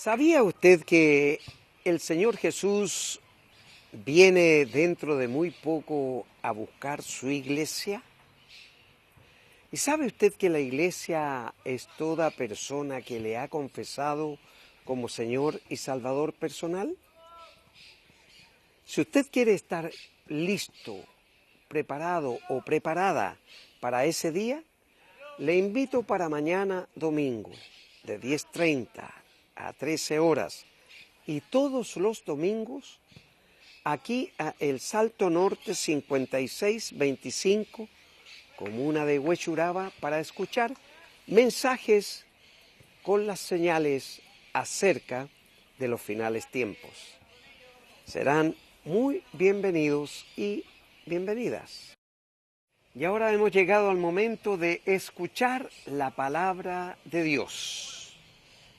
¿Sabía usted que el Señor Jesús viene dentro de muy poco a buscar su iglesia? ¿Y sabe usted que la iglesia es toda persona que le ha confesado como Señor y Salvador personal? Si usted quiere estar listo, preparado o preparada para ese día, le invito para mañana domingo, de 10:30 a 13 horas, y todos los domingos, aquí a El Salto Norte 5625, comuna de Huechuraba, para escuchar mensajes con las señales acerca de los finales tiempos. Serán muy bienvenidos y bienvenidas. Y ahora hemos llegado al momento de escuchar la palabra de Dios.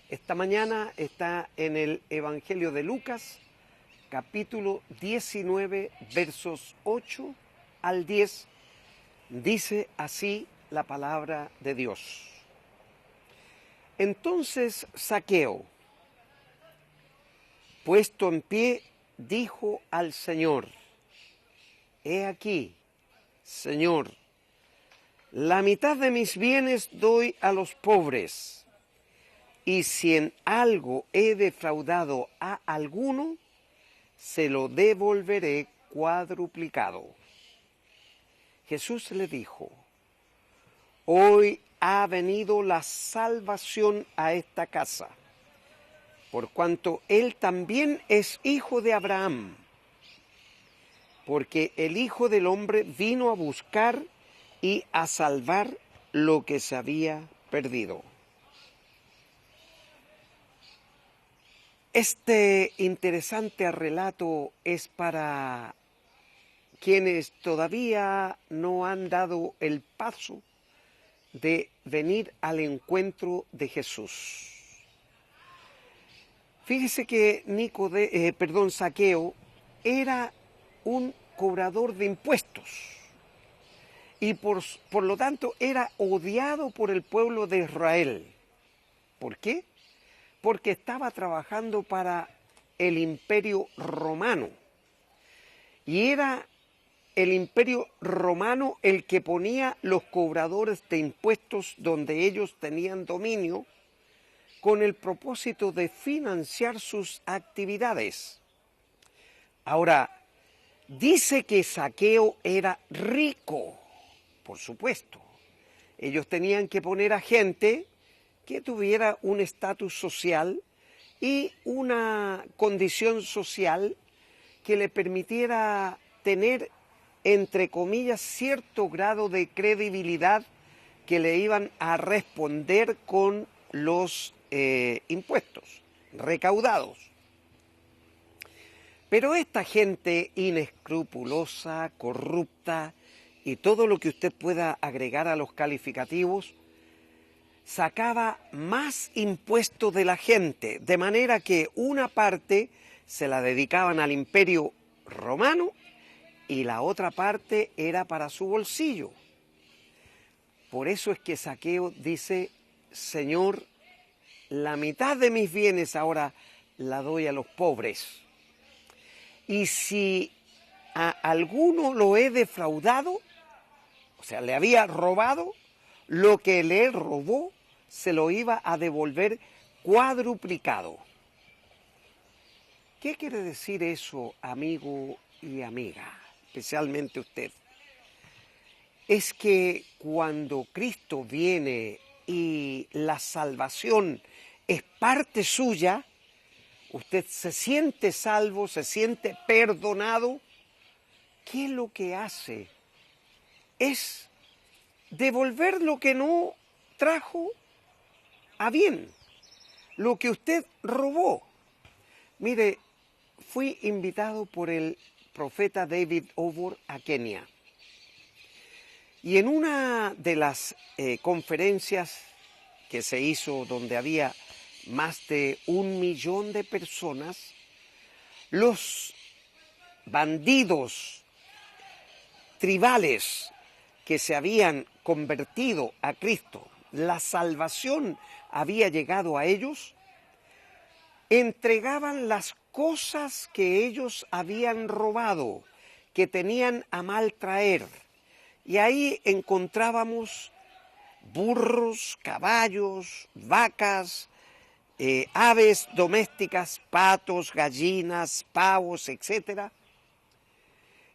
Esta mañana está en el Evangelio de Lucas, capítulo 19, versos 8 al 10. Dice así la palabra de Dios. Entonces Zaqueo, puesto en pie, dijo al Señor: He aquí, Señor, la mitad de mis bienes doy a los pobres, y si en algo he defraudado a alguno, se lo devolveré cuadruplicado. Jesús le dijo: Hoy ha venido la salvación a esta casa, por cuanto él también es hijo de Abraham, porque el Hijo del Hombre vino a buscar y a salvar lo que se había perdido. Este interesante relato es para quienes todavía no han dado el paso de venir al encuentro de Jesús. Fíjese que Zaqueo era un cobrador de impuestos y por lo tanto era odiado por el pueblo de Israel. ¿Por qué? Porque estaba trabajando para el Imperio Romano, y era el Imperio Romano el que ponía los cobradores de impuestos donde ellos tenían dominio, con el propósito de financiar sus actividades. Ahora, dice que Zaqueo era rico, por supuesto. Ellos tenían que poner a gente que tuviera un estatus social y una condición social que le permitiera tener, entre comillas, cierto grado de credibilidad que le iban a responder con los impuestos recaudados. Pero esta gente inescrupulosa, corrupta y todo lo que usted pueda agregar a los calificativos, sacaba más impuestos de la gente, de manera que una parte se la dedicaban al Imperio Romano y la otra parte era para su bolsillo. Por eso es que Zaqueo dice: Señor, la mitad de mis bienes ahora la doy a los pobres. Y si a alguno lo he defraudado, o sea, le había robado, lo que le robó se lo iba a devolver cuadruplicado. ¿Qué quiere decir eso, amigo y amiga? Especialmente usted. Es que cuando Cristo viene y la salvación es parte suya, usted se siente salvo, se siente perdonado. ¿Qué es lo que hace? Es devolver lo que no trajo a bien, lo que usted robó. Mire, fui invitado por el profeta David Obor a Kenia. Y en una de las conferencias que se hizo donde había más de 1 millón de personas, los bandidos tribales que se habían convertido a Cristo, la salvación había llegado a ellos, entregaban las cosas que ellos habían robado, que tenían a mal traer. Y ahí encontrábamos burros, caballos, vacas, aves domésticas, patos, gallinas, pavos, etc.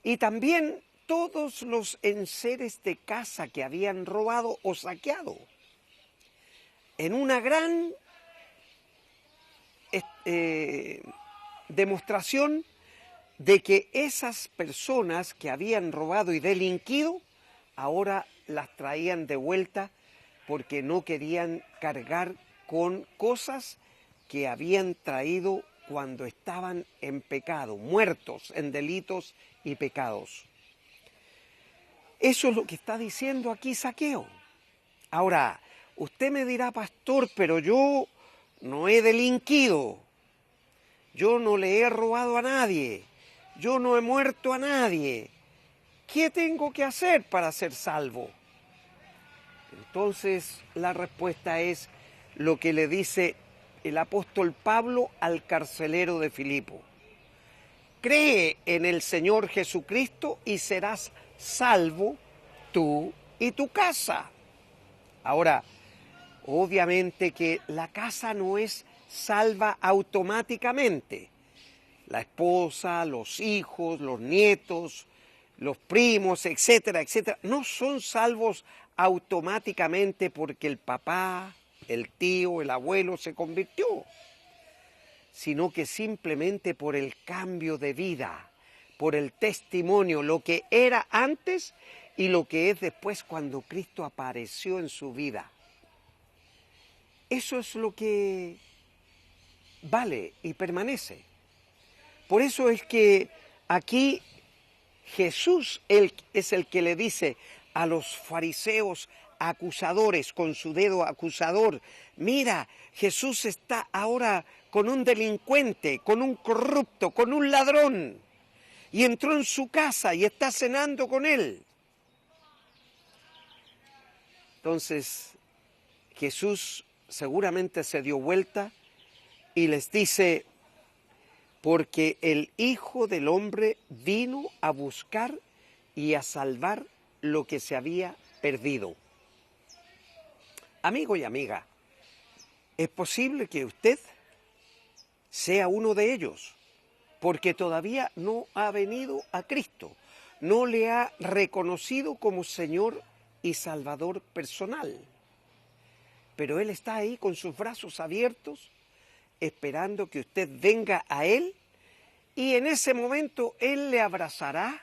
Y también todos los enseres de casa que habían robado o saqueado. En una gran demostración de que esas personas que habían robado y delinquido, ahora las traían de vuelta porque no querían cargar con cosas que habían traído cuando estaban en pecado, muertos en delitos y pecados. Eso es lo que está diciendo aquí Zaqueo. Ahora, usted me dirá, pastor, pero yo no he delinquido, yo no le he robado a nadie, yo no he muerto a nadie. ¿Qué tengo que hacer para ser salvo? Entonces la respuesta es lo que le dice el apóstol Pablo al carcelero de Filipo. Cree en el Señor Jesucristo y serás salvo tú y tu casa. Ahora, obviamente que la casa no es salva automáticamente. La esposa, los hijos, los nietos, los primos, etcétera, etcétera, no son salvos automáticamente porque el papá, el tío, el abuelo se convirtió, sino que simplemente por el cambio de vida, por el testimonio, lo que era antes y lo que es después cuando Cristo apareció en su vida. Eso es lo que vale y permanece. Por eso es que aquí Jesús es el que le dice a los fariseos acusadores con su dedo acusador, mira, Jesús está ahora con un delincuente, con un corrupto, con un ladrón, y entró en su casa y está cenando con él. Entonces Jesús seguramente se dio vuelta y les dice, porque el Hijo del Hombre vino a buscar y a salvar lo que se había perdido. Amigo y amiga, es posible que usted sea uno de ellos, porque todavía no ha venido a Cristo, no le ha reconocido como Señor y Salvador personal. Pero Él está ahí con sus brazos abiertos, esperando que usted venga a Él, y en ese momento Él le abrazará,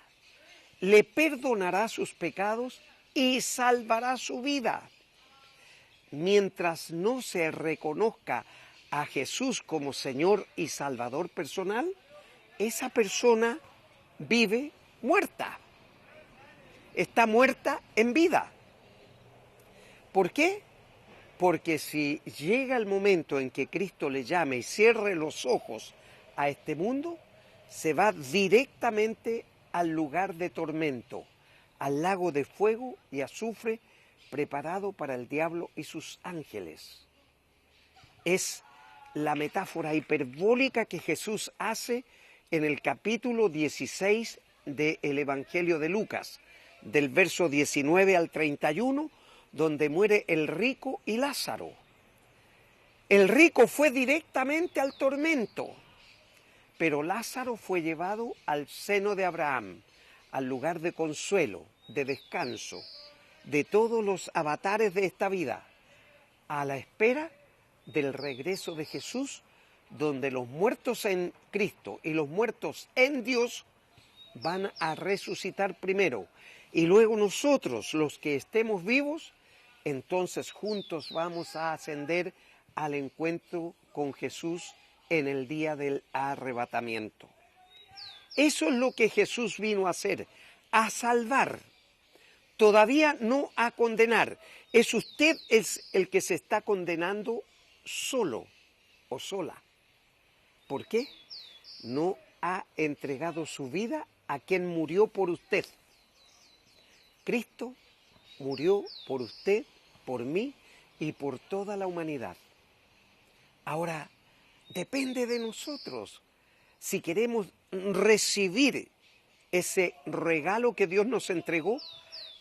le perdonará sus pecados y salvará su vida. Mientras no se reconozca a Jesús como Señor y Salvador personal, esa persona vive muerta. Está muerta en vida. ¿Por qué? Porque si llega el momento en que Cristo le llame y cierre los ojos a este mundo, se va directamente al lugar de tormento, al lago de fuego y azufre preparado para el diablo y sus ángeles. Es la metáfora hiperbólica que Jesús hace en el capítulo 16 del Evangelio de Lucas, del verso 19 al 31, donde muere el rico y Lázaro. El rico fue directamente al tormento, pero Lázaro fue llevado al seno de Abraham, al lugar de consuelo, de descanso, de todos los avatares de esta vida, a la espera del regreso de Jesús, donde los muertos en Cristo y los muertos en Dios van a resucitar primero, y luego nosotros, los que estemos vivos, entonces juntos vamos a ascender al encuentro con Jesús en el día del arrebatamiento. Eso es lo que Jesús vino a hacer, a salvar, todavía no a condenar. Es usted el que se está condenando solo o sola. ¿Por qué? No ha entregado su vida a quien murió por usted. Cristo murió por usted, por mí y por toda la humanidad. Ahora, depende de nosotros si queremos recibir ese regalo que Dios nos entregó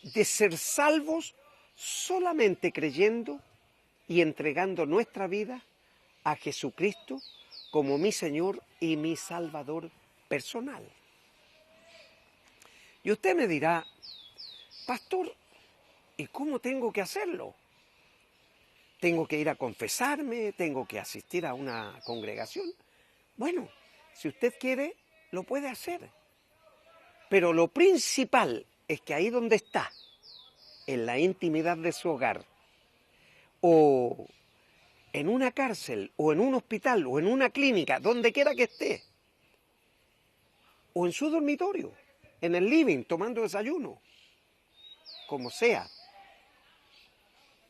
de ser salvos solamente creyendo y entregando nuestra vida a Jesucristo como mi Señor y mi Salvador personal. Y usted me dirá, pastor, ¿y cómo tengo que hacerlo? ¿Tengo que ir a confesarme? ¿Tengo que asistir a una congregación? Bueno, si usted quiere, lo puede hacer. Pero lo principal es que ahí donde está, en la intimidad de su hogar, o en una cárcel, o en un hospital, o en una clínica, donde quiera que esté, o en su dormitorio, en el living, tomando desayuno, como sea,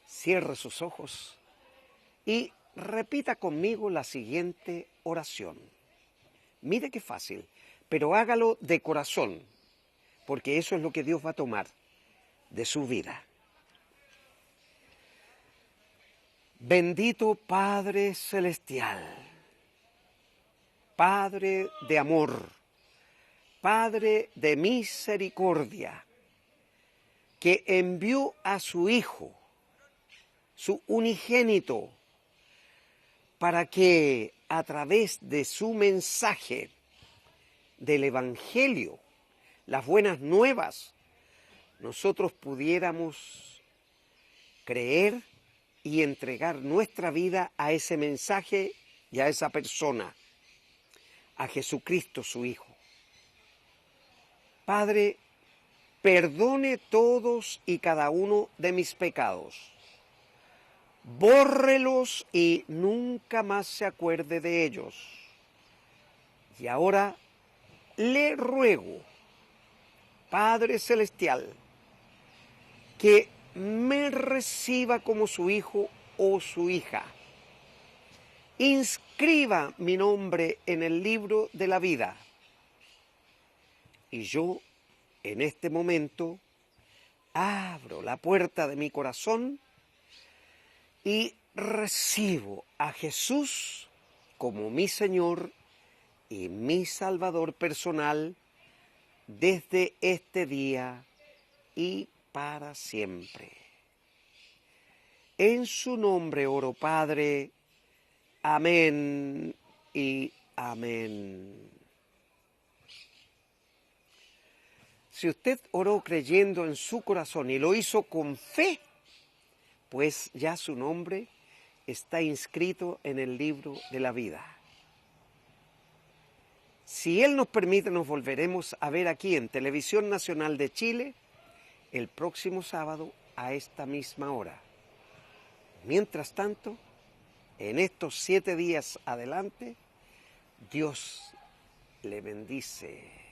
cierre sus ojos y repita conmigo la siguiente oración. Mire qué fácil, pero hágalo de corazón, porque eso es lo que Dios va a tomar de su vida. Bendito Padre Celestial, Padre de amor, Padre de misericordia, que envió a su Hijo, su unigénito, para que a través de su mensaje del Evangelio, las buenas nuevas, nosotros pudiéramos creer y entregar nuestra vida a ese mensaje y a esa persona, a Jesucristo su Hijo. Padre, perdone todos y cada uno de mis pecados. Bórrelos y nunca más se acuerde de ellos. Y ahora le ruego, Padre Celestial, que me reciba como su hijo o su hija. Inscriba mi nombre en el libro de la vida. Y yo, en este momento, abro la puerta de mi corazón y recibo a Jesús como mi Señor y mi Salvador personal desde este día y para siempre. En su nombre oro, Padre. Amén y amén. Si usted oró creyendo en su corazón y lo hizo con fe, pues ya su nombre está inscrito en el libro de la vida. Si Él nos permite, nos volveremos a ver aquí en Televisión Nacional de Chile el próximo sábado a esta misma hora. Mientras tanto, en estos 7 días adelante, Dios le bendice.